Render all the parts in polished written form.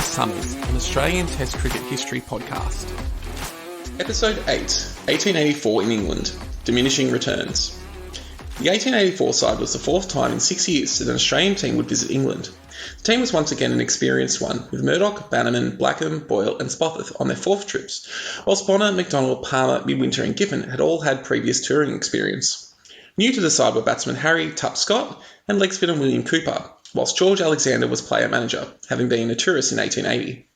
Endless Summers, an Australian Test cricket history podcast. Episode 8, 1884 in England, Diminishing Returns. The 1884 side was the fourth time in 6 years that an Australian team would visit England. The team was once again an experienced one, with Murdoch, Bannerman, Blackham, Boyle and Spofforth on their fourth trips, whilst Bonner, McDonald, Palmer, Midwinter and Giffen had all had previous touring experience. New to the side were batsman Harry Tup Scott and leg spinner William Cooper, whilst George Alexander was player-manager, having been a tourist in 1880.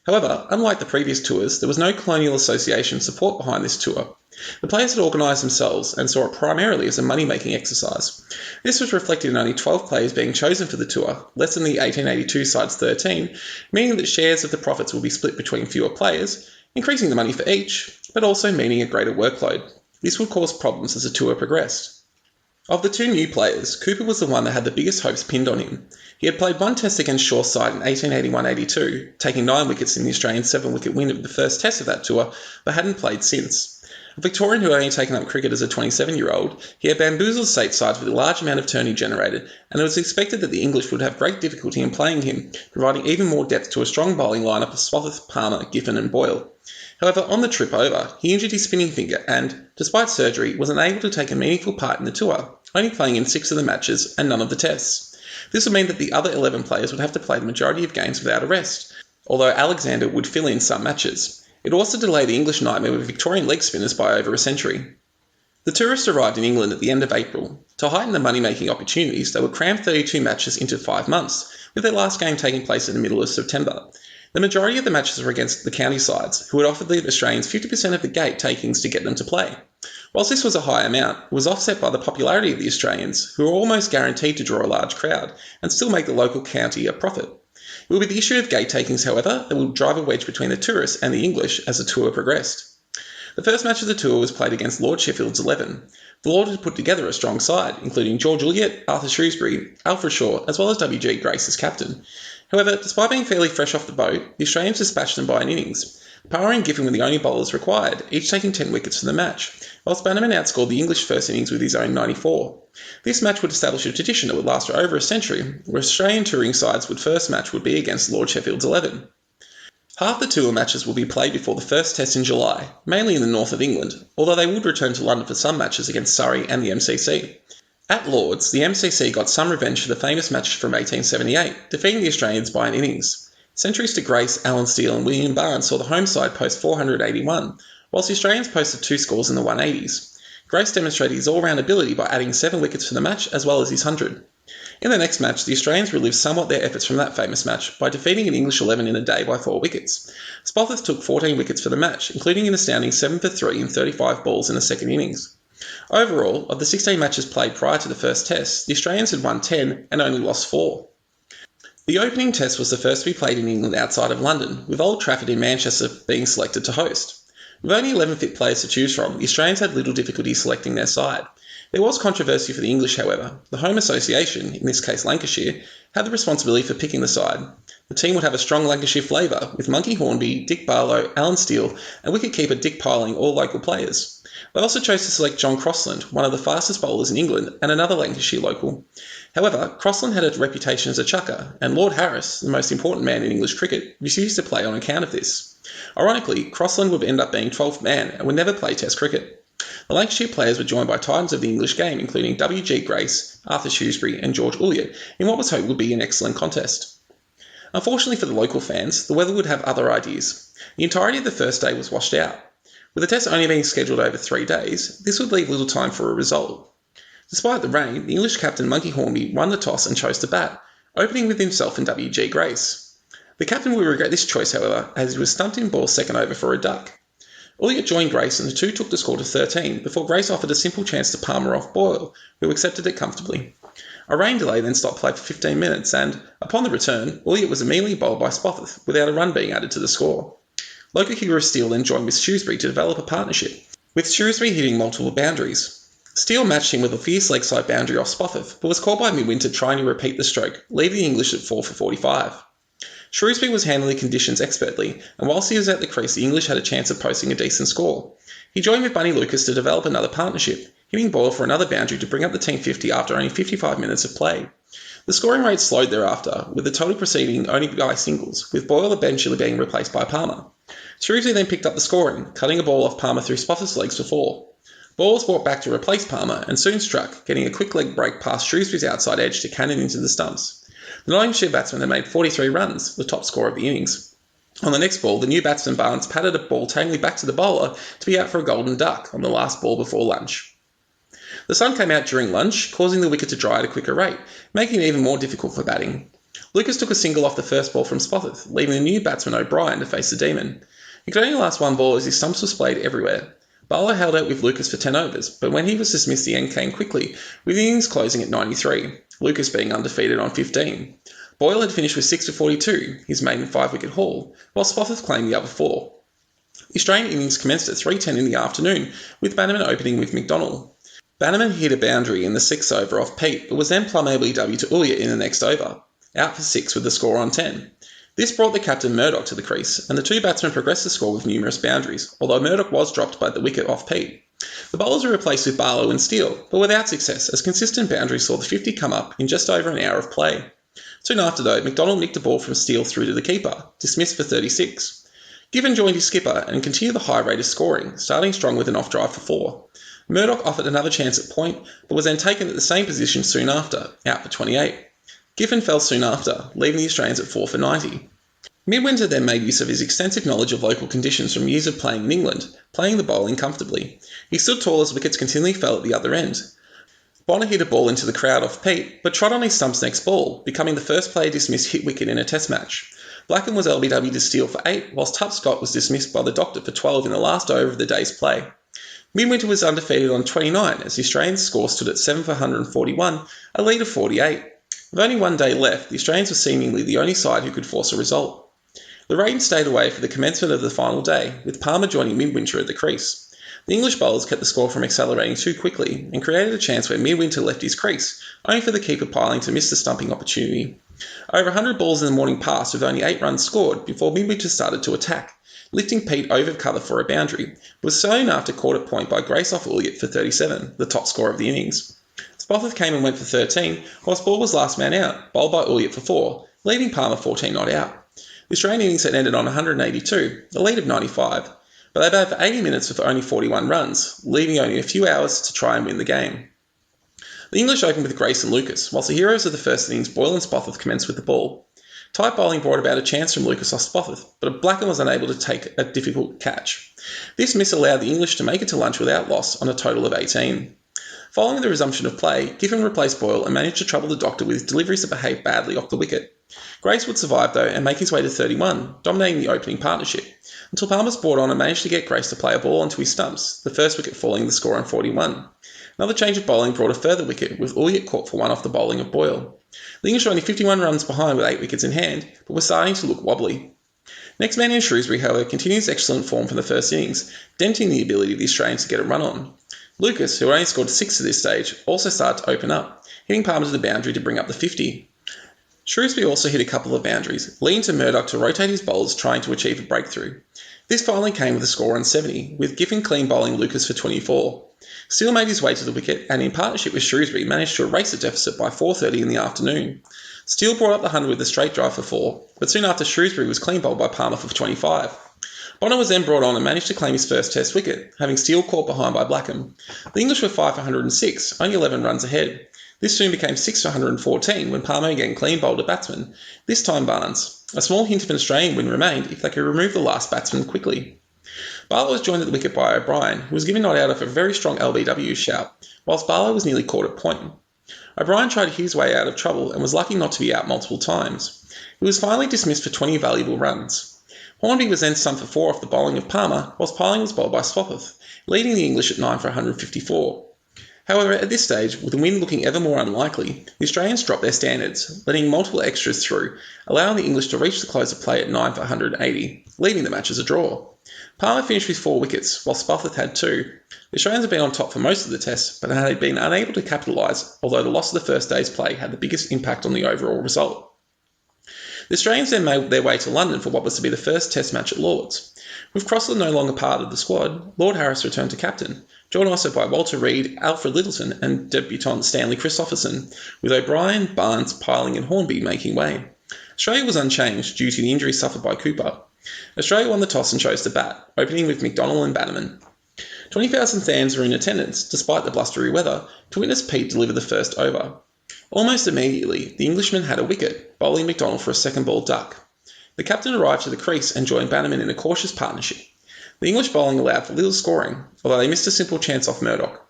However, unlike the previous tours, there was no colonial association support behind this tour. The players had organised themselves and saw it primarily as a money-making exercise. This was reflected in only 12 players being chosen for the tour, less than the 1882 side's 13, meaning that shares of the profits will be split between fewer players, increasing the money for each, but also meaning a greater workload. This would cause problems as the tour progressed. Of the two new players, Cooper was the one that had the biggest hopes pinned on him. He had played one test against Shaw's side in 1881-82, taking 9 wickets in the Australian 7-wicket win of the first test of that tour, but hadn't played since. A Victorian who had only taken up cricket as a 27-year-old, he had bamboozled state sides with a large amount of turn he generated, and it was expected that the English would have great difficulty in playing him, providing even more depth to a strong bowling lineup of Spofforth, Palmer, Giffen and Boyle. However, on the trip over, he injured his spinning finger and, despite surgery, was unable to take a meaningful part in the tour, only playing in 6 of the matches and none of the tests. This would mean that the other 11 players would have to play the majority of games without a rest, although Alexander would fill in some matches. It would also delay the English nightmare with Victorian leg spinners by over a century. The tourists arrived in England at the end of April. To heighten the money-making opportunities, they would cram 32 matches into 5 months, with their last game taking place in the middle of September. The majority of the matches were against the county sides, who had offered the Australians 50% of the gate takings to get them to play. Whilst this was a high amount, it was offset by the popularity of the Australians, who were almost guaranteed to draw a large crowd and still make the local county a profit. It would be the issue of gate takings, however, that would drive a wedge between the tourists and the English as the tour progressed. The first match of the tour was played against Lord Sheffield's 11. The Lord had put together a strong side, including George Ulyett, Arthur Shrewsbury, Alfred Shaw, as well as W.G. Grace as captain. However, despite being fairly fresh off the boat, the Australians dispatched them by an innings. Power and Giffen were the only bowlers required, each taking 10 wickets for the match, whilst Bannerman outscored the English first innings with his own 94. This match would establish a tradition that would last for over a century, where Australian touring sides' first match would be against Lord Sheffield's 11. Half the tour matches will be played before the first test in July, mainly in the north of England, although they would return to London for some matches against Surrey and the MCC. At Lord's, the MCC got some revenge for the famous match from 1878, defeating the Australians by an innings. Centuries to Grace, Alan Steele and William Barnes saw the home side post 481, whilst the Australians posted 2 scores in the 180s. Grace demonstrated his all-round ability by adding 7 wickets for the match as well as his 100. In the next match, the Australians relived somewhat their efforts from that famous match by defeating an English 11 in a day by 4 wickets. Spofforth took 14 wickets for the match, including an astounding 7 for 3 in 35 balls in the second innings. Overall, of the 16 matches played prior to the first test, the Australians had won 10 and only lost 4. The opening test was the first to be played in England outside of London, with Old Trafford in Manchester being selected to host. With only 11 fit players to choose from, the Australians had little difficulty selecting their side. There was controversy for the English, however. The home association, in this case Lancashire, had the responsibility for picking the side. The team would have a strong Lancashire flavour, with Monkey Hornby, Dick Barlow, Alan Steele and wicketkeeper Dick Piling all local players. They also chose to select John Crossland, one of the fastest bowlers in England and another Lancashire local. However, Crossland had a reputation as a chucker, and Lord Harris, the most important man in English cricket, refused to play on account of this. Ironically, Crossland would end up being 12th man and would never play Test cricket. The Lancashire players were joined by titans of the English game, including W.G. Grace, Arthur Shrewsbury and George Ulyett, in what was hoped would be an excellent contest. Unfortunately for the local fans, the weather would have other ideas. The entirety of the first day was washed out. With the test only being scheduled over 3 days, this would leave little time for a result. Despite the rain, the English captain Monkey Hornby won the toss and chose to bat, opening with himself and W.G. Grace. The captain would regret this choice, however, as he was stumped in ball second over for a duck. Ulyett joined Grace and the two took the score to 13 before Grace offered a simple chance to Palmer off Boyle, who accepted it comfortably. A rain delay then stopped play for 15 minutes and, upon the return, Ulyett was immediately bowled by Spofforth without a run being added to the score. Local hero Steele then joined with Shrewsbury to develop a partnership, with Shrewsbury hitting multiple boundaries. Steele matched him with a fierce leg side boundary off Spofforth, but was caught by Midwinter trying to repeat the stroke, leaving the English at 4 for 45. Shrewsbury was handling conditions expertly, and whilst he was at the crease, the English had a chance of posting a decent score. He joined with Bunny Lucas to develop another partnership, hitting Boyle for another boundary to bring up the team 50 after only 55 minutes of play. The scoring rate slowed thereafter, with the total proceeding only by singles, with Boyle eventually being replaced by Palmer. Shrewsbury then picked up the scoring, cutting a ball off Palmer through Spofforth's legs for 4. Ball was brought back to replace Palmer and soon struck, getting a quick leg break past Shrewsbury's outside edge to cannon into the stumps. The Nottinghamshire batsman had made 43 runs, the top score of the innings. On the next ball, the new batsman Barnes patted a ball tamely back to the bowler to be out for a golden duck on the last ball before lunch. The sun came out during lunch, causing the wicket to dry at a quicker rate, making it even more difficult for batting. Lucas took a single off the first ball from Spofforth, leaving the new batsman O'Brien to face the Demon. He could only last one ball as his stumps were splayed everywhere. Barlow held out with Lucas for 10 overs, but when he was dismissed the end came quickly, with the innings closing at 93, Lucas being undefeated on 15. Boyle had finished with 6 for 42, his maiden 5-wicket haul, while Spofforth claimed the other 4. The Australian innings commenced at 3:10 in the afternoon, with Bannerman opening with McDonald. Bannerman hit a boundary in the 6th over off Pete, but was then plumb ABW to Ulyett in the next over, out for 6 with the score on 10. This brought the captain Murdoch to the crease, and the two batsmen progressed the score with numerous boundaries, although Murdoch was dropped by the wicket off Pete. The bowlers were replaced with Barlow and Steele, but without success, as consistent boundaries saw the 50 come up in just over an hour of play. Soon after, though, McDonald nicked a ball from Steele through to the keeper, dismissed for 36. Given joined his skipper and continued the high rate of scoring, starting strong with an off drive for 4. Murdoch offered another chance at point, but was then taken at the same position soon after, out for 28. Giffen fell soon after, leaving the Australians at 4 for 90. Midwinter then made use of his extensive knowledge of local conditions from years of playing in England, playing the bowling comfortably. He stood tall as wickets continually fell at the other end. Bonner hit a ball into the crowd off Pete, but trod on his stumps next ball, becoming the first player dismissed hit wicket in a test match. Blackham was LBW to Steele for 8, whilst Tup Scott was dismissed by the doctor for 12 in the last over of the day's play. Midwinter was undefeated on 29 as the Australians' score stood at 7 for 141, a lead of 48. With only one day left, the Australians were seemingly the only side who could force a result. The rain stayed away for the commencement of the final day, with Palmer joining Midwinter at the crease. The English bowlers kept the score from accelerating too quickly and created a chance where Midwinter left his crease, only for the keeper piling to miss the stumping opportunity. Over 100 balls in the morning passed with only 8 runs scored before Midwinter started to attack, lifting Pete over cover for a boundary, was soon after caught at point by Grace off Ulyett for 37, the top score of the innings. Spofforth came and went for 13, whilst Ball was last man out, bowled by Ulyett for 4, leaving Palmer 14 not out. The Australian innings had ended on 182, a lead of 95, but they batted for 80 minutes with only 41 runs, leaving only a few hours to try and win the game. The English opened with Grace and Lucas, whilst the heroes of the first innings, Boyle and Spofforth, commenced with the ball. Tight bowling brought about a chance from Lucas off Spofforth, but Blackham was unable to take a difficult catch. This miss allowed the English to make it to lunch without loss on a total of 18. Following the resumption of play, Giffen replaced Boyle and managed to trouble the doctor with deliveries that behaved badly off the wicket. Grace would survive though and make his way to 31, dominating the opening partnership, until Palmer was brought on and managed to get Grace to play a ball onto his stumps, the first wicket falling the score on 41. Another change of bowling brought a further wicket, with Ulyett caught for 1 off the bowling of Boyle. The English were only 51 runs behind with 8 wickets in hand, but were starting to look wobbly. Next man in Shrewsbury, however, continues excellent form from the first innings, denting the ability of the Australians to get a run on. Lucas, who only scored 6 at this stage, also started to open up, hitting Palmer to the boundary to bring up the 50. Shrewsbury also hit a couple of boundaries, leading to Murdoch to rotate his bowlers trying to achieve a breakthrough. This finally came with a score on 70, with Giffen clean bowling Lucas for 24. Steele made his way to the wicket and in partnership with Shrewsbury managed to erase the deficit by 4:30 in the afternoon. Steele brought up the 100 with a straight drive for 4, but soon after Shrewsbury was clean bowled by Palmer for 25. Bonner was then brought on and managed to claim his first test wicket, having Steele caught behind by Blackham. The English were 5 for 106, only 11 runs ahead. This soon became 6 for 114 when Palmer again clean bowled a batsman, this time Barnes. A small hint of an Australian win remained if they could remove the last batsman quickly. Barlow was joined at the wicket by O'Brien, who was given not out of a very strong LBW shout, whilst Barlow was nearly caught at point. O'Brien tried his way out of trouble and was lucky not to be out multiple times. He was finally dismissed for 20 valuable runs. Hornby was then stumped for 4 off the bowling of Palmer, whilst Piling was bowled by Spofforth, leading the English at 9 for 154. However, at this stage, with the win looking ever more unlikely, the Australians dropped their standards, letting multiple extras through, allowing the English to reach the close of play at 9 for 180, leaving the match as a draw. Palmer finished with 4 wickets, while Spofforth had 2. The Australians had been on top for most of the test, but had been unable to capitalise, although the loss of the first day's play had the biggest impact on the overall result. The Australians then made their way to London for what was to be the first test match at Lord's. With Crossland no longer part of the squad, Lord Harris returned to captain, joined also by Walter Reed, Alfred Littleton and debutant Stanley Christopherson, with O'Brien, Barnes, Piling and Hornby making way. Australia was unchanged due to the injury suffered by Cooper. Australia won the toss and chose to bat, opening with McDonnell and Bannerman. 20,000 fans were in attendance, despite the blustery weather, to witness Pete deliver the first over. Almost immediately, the Englishman had a wicket, bowling McDonnell for a second ball duck. The captain arrived to the crease and joined Bannerman in a cautious partnership. The English bowling allowed for little scoring, although they missed a simple chance off Murdoch.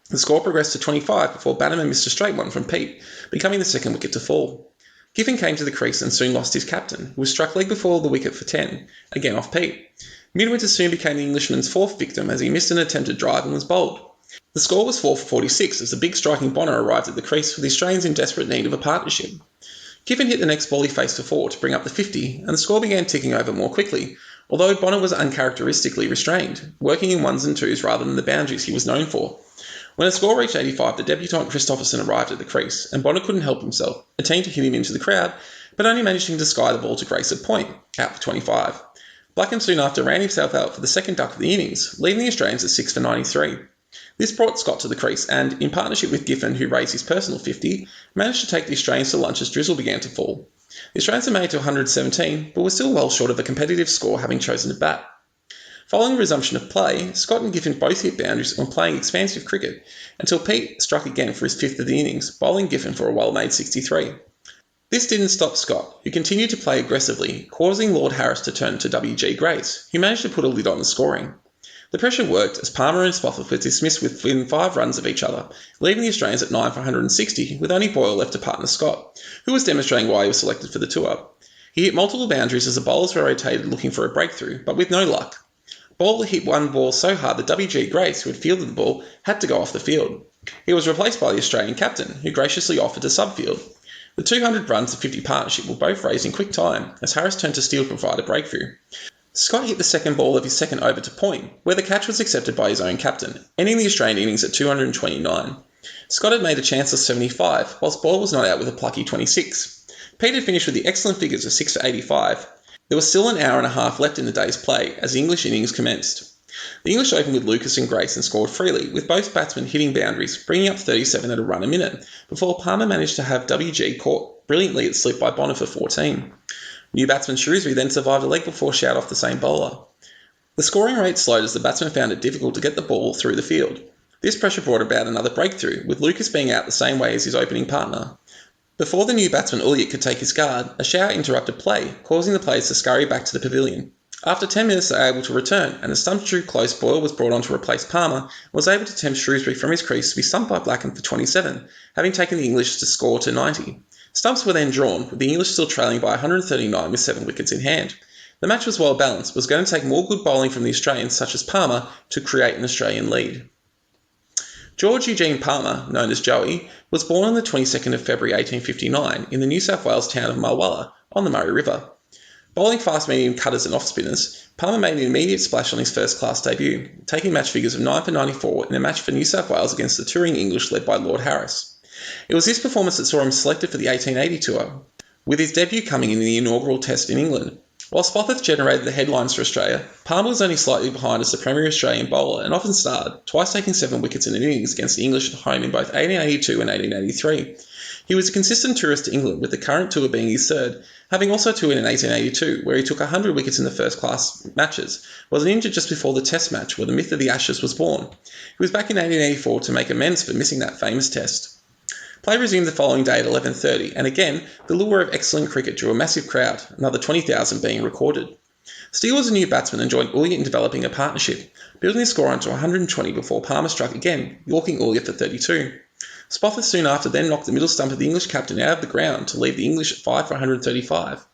The score progressed to 25 before Bannerman missed a straight one from Pete, becoming the second wicket to fall. Giffen came to the crease and soon lost his captain, who was struck leg before the wicket for 10, again off Pete. Midwinter soon became the Englishman's fourth victim as he missed an attempted drive and was bowled. The score was 4 for 46 as the big striking Bonner arrived at the crease with the Australians in desperate need of a partnership. Giffen hit the next ball he faced for 4 to bring up the 50, and the score began ticking over more quickly, although Bonner was uncharacteristically restrained, working in ones and twos rather than the boundaries he was known for. When the score reached 85, the debutant Christopherson arrived at the crease, and Bonner couldn't help himself, attempting to hit him into the crowd, but only managing to sky the ball to grace a point, out for 25. Blackham soon after ran himself out for the second duck of the innings, leaving the Australians at 6 for 93. This brought Scott to the crease and, in partnership with Giffen, who raised his personal 50, managed to take the Australians to lunch as drizzle began to fall. The Australians had made to 117, but were still well short of a competitive score having chosen to bat. Following resumption of play, Scott and Giffen both hit boundaries when playing expansive cricket, until Pete struck again for his fifth of the innings, bowling Giffen for a well-made 63. This didn't stop Scott, who continued to play aggressively, causing Lord Harris to turn to W.G. Grace, who managed to put a lid on the scoring. The pressure worked as Palmer and Spofforth were dismissed within 5 runs of each other, leaving the Australians at 9 for 160, with only Boyle left to partner Scott, who was demonstrating why he was selected for the tour. He hit multiple boundaries as the bowlers were rotated looking for a breakthrough, but with no luck. Boyle hit one ball so hard that W.G. Grace, who had fielded the ball, had to go off the field. He was replaced by the Australian captain, who graciously offered to subfield. The 200 runs of 50 partnership were both raised in quick time, as Harris turned to Steele to provide a breakthrough. Scott hit the second ball of his second over to point, where the catch was accepted by his own captain, ending the Australian innings at 229. Scott had made a chanceless 75, whilst Boyle was not out with a plucky 26. Pete had finished with the excellent figures of 6 for 85. There was still an hour and a half left in the day's play as the English innings commenced. The English opened with Lucas and Grace and scored freely, with both batsmen hitting boundaries, bringing up 37 at a run a minute, before Palmer managed to have WG caught brilliantly at slip by Bonner for 14. New batsman Shrewsbury then survived a leg before shout off the same bowler. The scoring rate slowed as the batsmen found it difficult to get the ball through the field. This pressure brought about another breakthrough, with Lucas being out the same way as his opening partner. Before the new batsman Elliott could take his guard, a shower interrupted play, causing the players to scurry back to the pavilion. After 10 minutes they were able to return, and as stumps drew close, Boyle was brought on to replace Palmer and was able to tempt Shrewsbury from his crease to be stumped by Blackham for 27, having taken the English to score to 90. Stumps were then drawn, with the English still trailing by 139 with 7 wickets in hand. The match was well balanced, but was going to take more good bowling from the Australians, such as Palmer, to create an Australian lead. George Eugene Palmer, known as Joey, was born on the 22nd of February 1859 in the New South Wales town of Mulwala on the Murray River. Bowling fast-medium cutters and off-spinners, Palmer made an immediate splash on his first-class debut, taking match figures of 9 for 94 in a match for New South Wales against the touring English led by Lord Harris. It was this performance that saw him selected for the 1880 tour, with his debut coming in the inaugural test in England. While Spofforth generated the headlines for Australia, Palmer was only slightly behind as the premier Australian bowler and often starred, twice taking 7 wickets in an innings against the English at home in both 1882 and 1883. He was a consistent tourist to England, with the current tour being his third, having also toured in 1882, where he took 100 wickets in the first-class matches, was injured just before the test match where the myth of the Ashes was born. He was back in 1884 to make amends for missing that famous test. Play resumed the following day at 11:30, and again, the lure of excellent cricket drew a massive crowd, another 20,000 being recorded. Steele was a new batsman and joined Elliott in developing a partnership, building the score onto 120 before Palmer struck again, yorking Elliott for 32. Spofforth soon after then knocked the middle stump of the English captain out of the ground to leave the English at 5 for 135.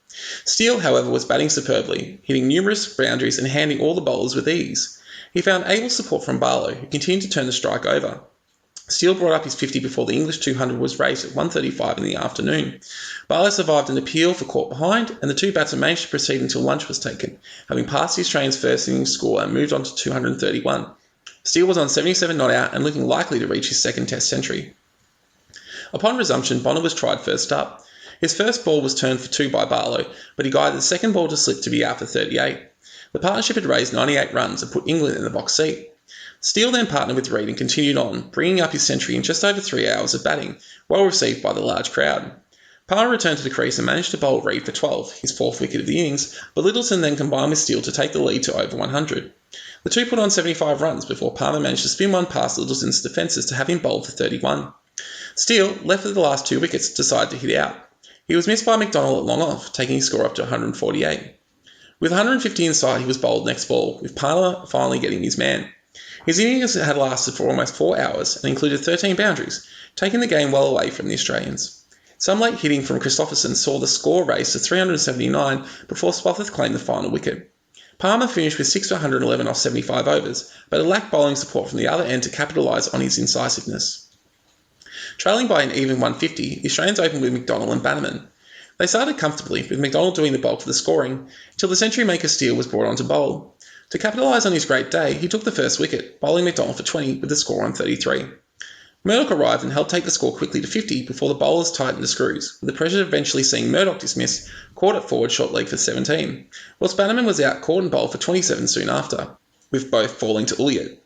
Steele, however, was batting superbly, hitting numerous boundaries and handing all the bowlers with ease. He found able support from Barlow, who continued to turn the strike over. Steele brought up his 50 before the English 200 was raised at 1:35 in the afternoon. Barlow survived an appeal for caught behind, and the two batsmen managed to proceed until lunch was taken, having passed the Australians' first innings score and moved on to 231. Steele was on 77 not out and looking likely to reach his second test century. Upon resumption, Bonner was tried first up. His first ball was turned for 2 by Barlow, but he guided the second ball to slip to be out for 38. The partnership had raised 98 runs and put England in the box seat. Steele then partnered with Reid and continued on, bringing up his century in just over 3 hours of batting, well received by the large crowd. Palmer returned to the crease and managed to bowl Reid for 12, his fourth wicket of the innings, but Littleton then combined with Steele to take the lead to over 100. The two put on 75 runs before Palmer managed to spin one past Littleton's defences to have him bowl for 31. Steele, left with the last 2 wickets, decided to hit out. He was missed by McDonald at long off, taking his score up to 148. With 150 in sight, he was bowled next ball, with Palmer finally getting his man. His innings had lasted for almost 4 hours and included 13 boundaries, taking the game well away from the Australians. Some late hitting from Christopherson saw the score raise to 379 before Spofforth claimed the final wicket. Palmer finished with 6 for 111 off 75 overs, but it lacked bowling support from the other end to capitalise on his incisiveness. Trailing by an even 150, the Australians opened with McDonald and Bannerman. They started comfortably, with McDonald doing the bulk of the scoring, until the century-maker Steele was brought on to bowl. To capitalise on his great day, he took the first wicket, bowling McDonald for 20 with the score on 33. Murdoch arrived and helped take the score quickly to 50 before the bowlers tightened the screws, with the pressure eventually seeing Murdoch dismiss, caught at forward short leg for 17, whilst Bannerman was out caught and bowled for 27 soon after, with both falling to Ulyett.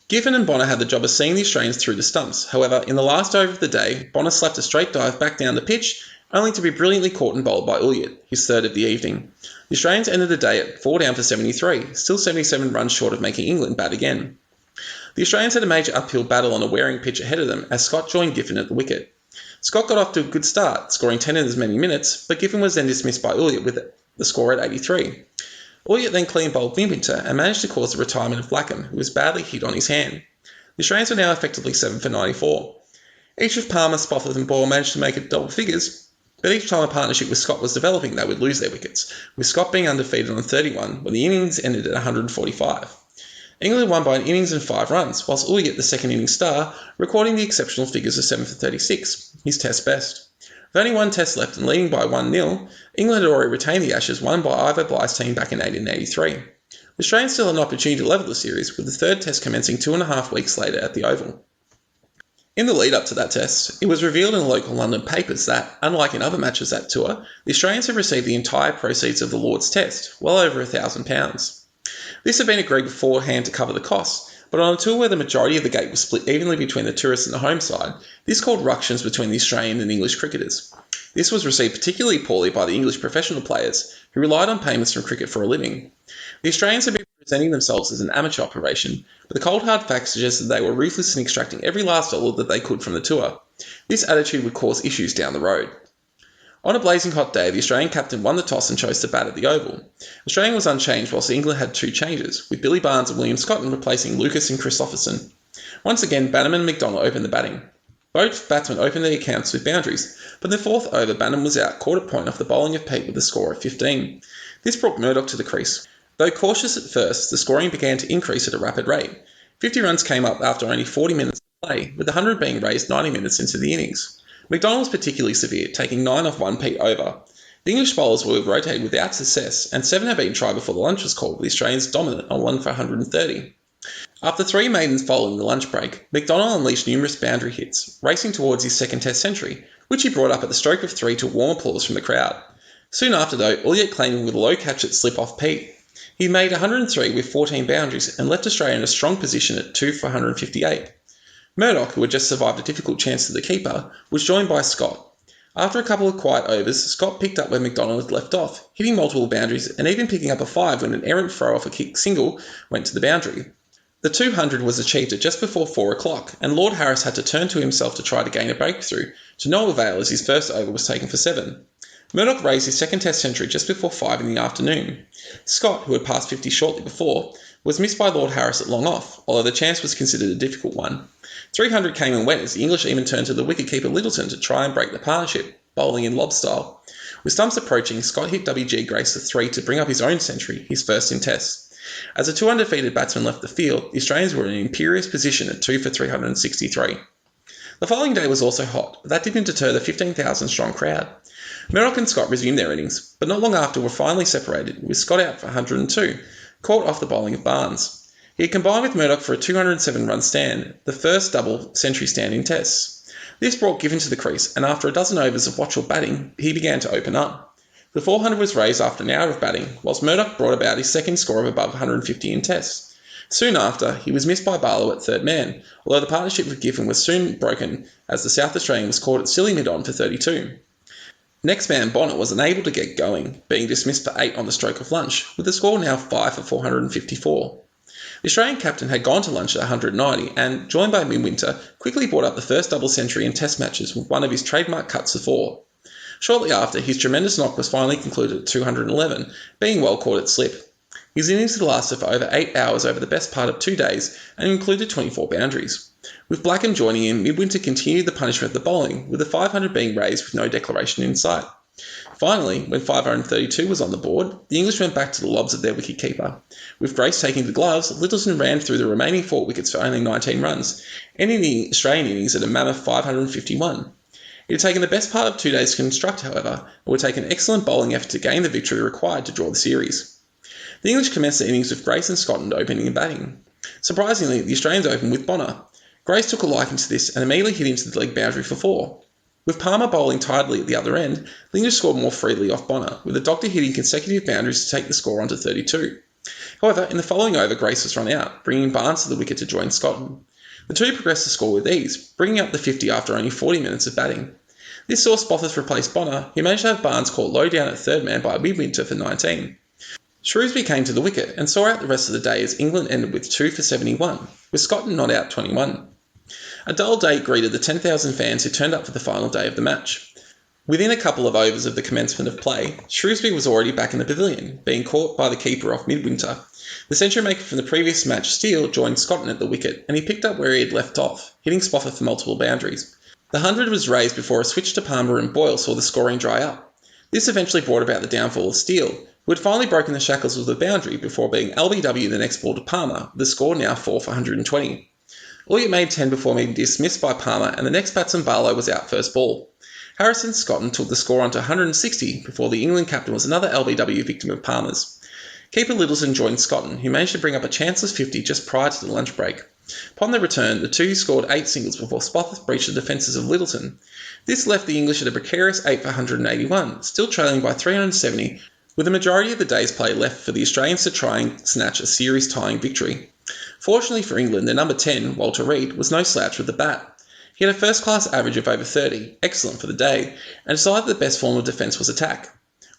Giffen and Bonner had the job of seeing the Australians through the stumps. However, in the last over of the day, Bonner slapped a straight dive back down the pitch, only to be brilliantly caught and bowled by Ulyett, his third of the evening. The Australians ended the day at 4 down for 73, still 77 runs short of making England bat again. The Australians had a major uphill battle on a wearing pitch ahead of them as Scott joined Giffen at the wicket. Scott got off to a good start, scoring 10 in as many minutes, but Giffen was then dismissed by Ulyett with the score at 83. Ulyett then clean bowled Winter and managed to cause the retirement of Blackham, who was badly hit on his hand. The Australians were now effectively 7 for 94. Each of Palmer, Spofforth and Ball managed to make it double figures, but each time a partnership with Scott was developing, they would lose their wickets, with Scott being undefeated on 31 when the innings ended at 145. England won by an innings and 5 runs, whilst Ulyett, the second innings star, recording the exceptional figures of 7 for 36, his test best. With only one test left and leading by 1-0, England had already retained the Ashes won by Ivo Bligh's team back in 1883. The Australians still had an opportunity to level the series, with the third test commencing 2.5 weeks later at the Oval. In the lead-up to that test, it was revealed in the local London papers that, unlike in other matches that tour, the Australians had received the entire proceeds of the Lord's Test, well over £1,000. This had been agreed beforehand to cover the costs, but on a tour where the majority of the gate was split evenly between the tourists and the home side, this caused ructions between the Australian and English cricketers. This was received particularly poorly by the English professional players, who relied on payments from cricket for a living. The Australians had been presenting themselves as an amateur operation, but the cold hard facts suggested they were ruthless in extracting every last dollar that they could from the tour. This attitude would cause issues down the road. On a blazing hot day, the Australian captain won the toss and chose to bat at the Oval. Australia was unchanged, whilst England had 2 changes, with Billy Barnes and William Scotland replacing Lucas and Christopherson. Once again, Bannerman and McDonald opened the batting. Both batsmen opened their accounts with boundaries, but in the 4th over, Bannerman was out, caught at point off the bowling of Pete with a score of 15. This brought Murdoch to the crease. Though cautious at first, the scoring began to increase at a rapid rate. 50 runs came up after only 40 minutes of play, with 100 being raised 90 minutes into the innings. McDonald was particularly severe, taking 9 off 1 Pete over. The English bowlers were rotated without success, and 7 had been tried before the lunch was called, with the Australians dominant on 1 for 130. After 3 maidens following the lunch break, McDonald unleashed numerous boundary hits, racing towards his second test century, which he brought up at the stroke of 3 to warm applause from the crowd. Soon after, though, Ulyett claiming with a low catch at slip off Pete. He made 103 with 14 boundaries and left Australia in a strong position at 2 for 158. Murdoch, who had just survived a difficult chance to the keeper, was joined by Scott. After a couple of quiet overs, Scott picked up where McDonald had left off, hitting multiple boundaries and even picking up a 5 when an errant throw off a kick single went to the boundary. The 200 was achieved at just before 4 o'clock, and Lord Harris had to turn to himself to try to gain a breakthrough, to no avail as his first over was taken for 7. Murdoch raised his second test century just before 5 in the afternoon. Scott, who had passed 50 shortly before, was missed by Lord Harris at long off, although the chance was considered a difficult one. 300 came and went as the English even turned to the wicketkeeper Littleton to try and break the partnership, bowling in lob style. With stumps approaching, Scott hit WG Grace for 3 to bring up his own century, his first in Tests. As the 2 undefeated batsmen left the field, the Australians were in an imperious position at 2 for 363. The following day was also hot, but that didn't deter the 15,000-strong crowd. Murdoch and Scott resumed their innings, but not long after were finally separated, with Scott out for 102, caught off the bowling of Barnes. He had combined with Murdoch for a 207-run stand, the first double-century stand in Tests. This brought Giffen to the crease, and after a dozen overs of watchful batting, he began to open up. The 400 was raised after an hour of batting, whilst Murdoch brought about his second score of above 150 in Tests. Soon after, he was missed by Barlow at third man, although the partnership with Giffen was soon broken as the South Australian was caught at silly mid-on for 32. Next man Bonner was unable to get going, being dismissed for 8 on the stroke of lunch, with the score now 5 for 454. The Australian captain had gone to lunch at 190 and, joined by Midwinter, quickly brought up the first double century in Test matches with one of his trademark cuts of 4. Shortly after, his tremendous knock was finally concluded at 211, being well caught at slip. His innings had lasted for over 8 hours over the best part of 2 days and included 24 boundaries. With Blackham joining in, Midwinter continued the punishment of the bowling, with the 500 being raised with no declaration in sight. Finally, when 532 was on the board, the English went back to the lobs of their wicketkeeper. With Grace taking the gloves, Littleton ran through the remaining 4 wickets for only 19 runs, ending the Australian innings at a mammoth 551. It had taken the best part of 2 days to construct, however, and would take an excellent bowling effort to gain the victory required to draw the series. The English commenced the innings with Grace and Scotland opening and batting. Surprisingly, the Australians opened with Bonner. Grace took a liking to this and immediately hit into the leg boundary for 4. With Palmer bowling tidily at the other end, the English scored more freely off Bonner, with the Doctor hitting consecutive boundaries to take the score onto 32. However, in the following over, Grace was run out, bringing Barnes to the wicket to join Scotland. The two progressed the score with ease, bringing up the 50 after only 40 minutes of batting. This saw Spofforth replace Bonner, who managed to have Barnes caught low down at third man by Midwinter for 19. Shrewsbury came to the wicket and saw out the rest of the day as England ended with 2 for 71, with Scotland not out 21. A dull day greeted the 10,000 fans who turned up for the final day of the match. Within a couple of overs of the commencement of play, Shrewsbury was already back in the pavilion, being caught by the keeper off Midwinter. The century maker from the previous match, Steele, joined Scotland at the wicket, and he picked up where he had left off, hitting Spofforth for multiple boundaries. The 100 was raised before a switch to Palmer and Boyle saw the scoring dry up. This eventually brought about the downfall of Steele, who had finally broken the shackles of the boundary before being LBW the next ball to Palmer, with the score now 4 for 120. Elliott made 10 before being dismissed by Palmer, and the next batsman Barlow was out first ball. Harrison Scotland took the score onto 160 before the England captain was another LBW victim of Palmer's. Keeper Littleton joined Scotland, who managed to bring up a chanceless 50 just prior to the lunch break. Upon their return, the two scored 8 singles before Spofforth breached the defences of Littleton. This left the English at a precarious 8 for 181, still trailing by 370, with the majority of the day's play left for the Australians to try and snatch a series-tying victory. Fortunately for England, their number 10, Walter Reid, was no slouch with the bat. He had a first-class average of over 30, excellent for the day, and decided the best form of defence was attack.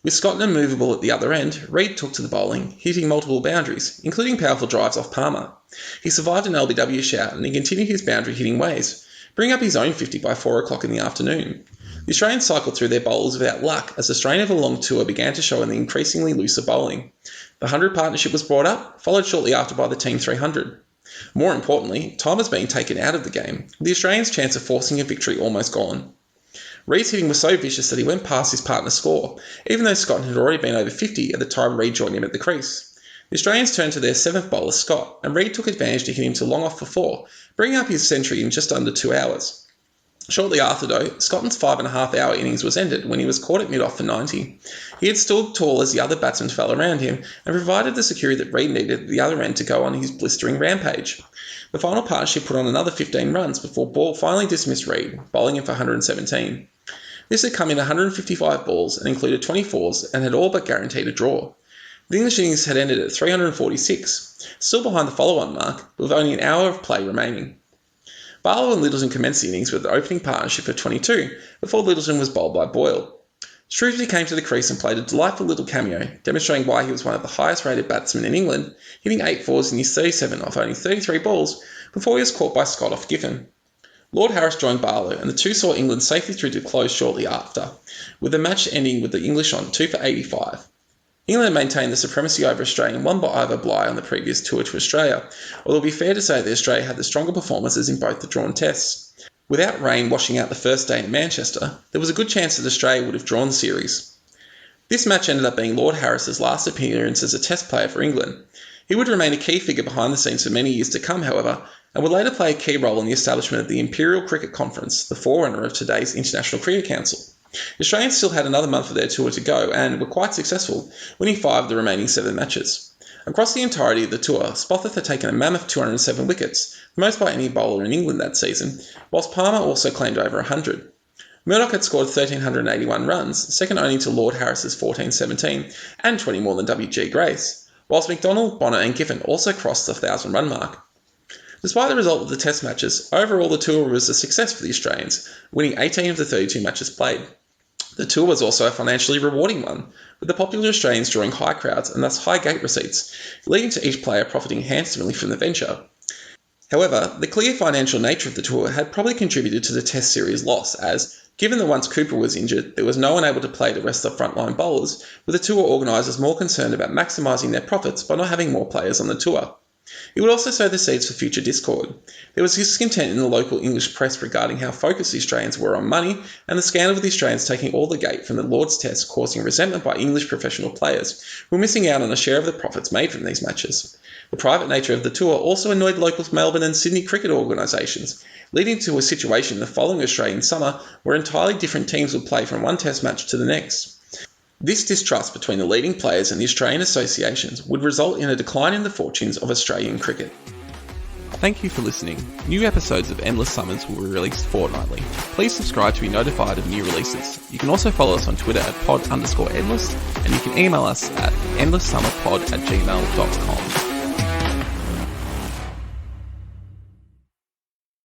With Scotland immovable at the other end, Reid took to the bowling, hitting multiple boundaries, including powerful drives off Palmer. He survived an LBW shout and he continued his boundary-hitting ways, bringing up his own 50 by 4 o'clock in the afternoon. The Australians cycled through their bowlers without luck as the strain of a long tour began to show in the increasingly looser bowling. The 100 partnership was brought up, followed shortly after by the Team 300. More importantly, time was being taken out of the game, with the Australians' chance of forcing a victory almost gone. Reid's hitting was so vicious that he went past his partner's score, even though Scotland had already been over 50 at the time Reid joined him at the crease. The Australians turned to their 7th bowler, Scott, and Reid took advantage to hit him to long off for 4, bringing up his century in just under 2 hours. Shortly after, though, Scotland's 5.5-hour innings was ended when he was caught at mid-off for 90. He had stood tall as the other batsmen fell around him and provided the security that Reid needed at the other end to go on his blistering rampage. The final partnership put on another 15 runs before Ball finally dismissed Reid, bowling him for 117. This had come in 155 balls and included 24s and had all but guaranteed a draw. The English innings had ended at 346, still behind the follow-on mark, with only an hour of play remaining. Barlow and Littleton commenced the innings with the opening partnership for 22, before Littleton was bowled by Boyle. Shrewsbury came to the crease and played a delightful little cameo, demonstrating why he was one of the highest-rated batsmen in England, hitting 8 fours in his 37 off only 33 balls, before he was caught by Scott off Giffen. Lord Harris joined Barlow, and the two saw England safely through to close shortly after, with the match ending with the English on 2 for 85. England maintained the supremacy over Australia and won by Ivo Bligh on the previous tour to Australia, although it would be fair to say that Australia had the stronger performances in both the drawn tests. Without rain washing out the first day in Manchester, there was a good chance that Australia would have drawn the series. This match ended up being Lord Harris's last appearance as a test player for England. He would remain a key figure behind the scenes for many years to come, however, and would later play a key role in the establishment of the Imperial Cricket Conference, the forerunner of today's International Cricket Council. The Australians still had another month of their tour to go and were quite successful, winning 5 of the remaining 7 matches. Across the entirety of the tour, Spofforth had taken a mammoth 207 wickets, the most by any bowler in England that season, whilst Palmer also claimed over 100. Murdoch had scored 1,381 runs, second only to Lord Harris's 1,417 and 20 more than W.G. Grace, whilst McDonald, Bonner and Giffen also crossed the 1,000-run mark. Despite the result of the Test matches, overall the tour was a success for the Australians, winning 18 of the 32 matches played. The tour was also a financially rewarding one, with the popular Australians drawing high crowds and thus high gate receipts, leading to each player profiting handsomely from the venture. However, the clear financial nature of the tour had probably contributed to the Test series loss as, given that once Cooper was injured, there was no one able to play the rest of the frontline bowlers, with the tour organisers more concerned about maximising their profits by not having more players on the tour. It would also sow the seeds for future discord. There was discontent in the local English press regarding how focused the Australians were on money, and the scandal of the Australians taking all the gate from the Lord's Test causing resentment by English professional players, who were missing out on a share of the profits made from these matches. The private nature of the tour also annoyed local Melbourne and Sydney cricket organisations, leading to a situation the following Australian summer where entirely different teams would play from one Test match to the next. This distrust between the leading players and the Australian associations would result in a decline in the fortunes of Australian cricket. Thank you for listening. New episodes of Endless Summers will be released fortnightly. Please subscribe to be notified of new releases. You can also follow us on Twitter at pod_endless, and you can email us at endlesssummerpod@gmail.com.